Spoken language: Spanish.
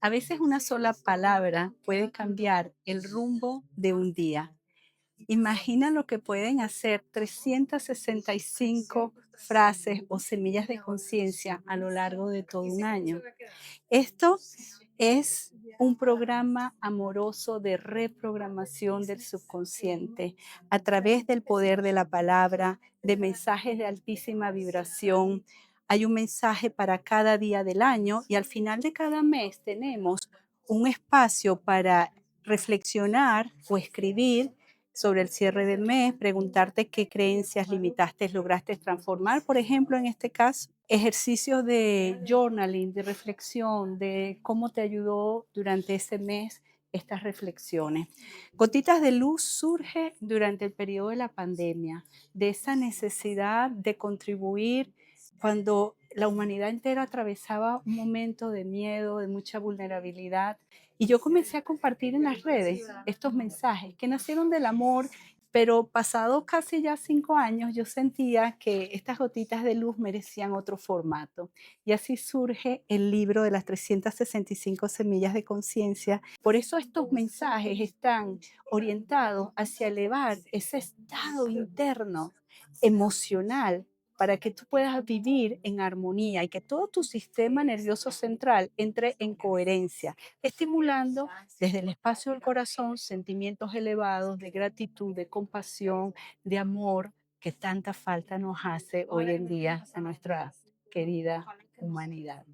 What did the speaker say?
A veces una sola palabra puede cambiar el rumbo de un día. Imagina lo que pueden hacer 365 frases o semillas de conciencia a lo largo de todo un año. Esto es un programa amoroso de reprogramación del subconsciente a través del poder de la palabra, de mensajes de altísima vibración. Hay un mensaje para cada día del año y al final de cada mes tenemos un espacio para reflexionar o escribir sobre el cierre del mes, preguntarte qué creencias limitaste lograste transformar, por ejemplo, en este caso, ejercicios de journaling, de reflexión, de cómo te ayudó durante ese mes estas reflexiones. Gotitas de Luz surge durante el periodo de la pandemia, de esa necesidad de contribuir cuando la humanidad entera atravesaba un momento de miedo, de mucha vulnerabilidad. Y yo comencé a compartir en las redes estos mensajes que nacieron del amor, pero pasados casi ya 5 años, yo sentía que estas gotitas de luz merecían otro formato. Y así surge el libro de las 365 semillas de conciencia. Por eso estos mensajes están orientados hacia elevar ese estado interno emocional para que tú puedas vivir en armonía y que todo tu sistema nervioso central entre en coherencia, estimulando desde el espacio del corazón sentimientos elevados de gratitud, de compasión, de amor, que tanta falta nos hace hoy en día a nuestra querida humanidad.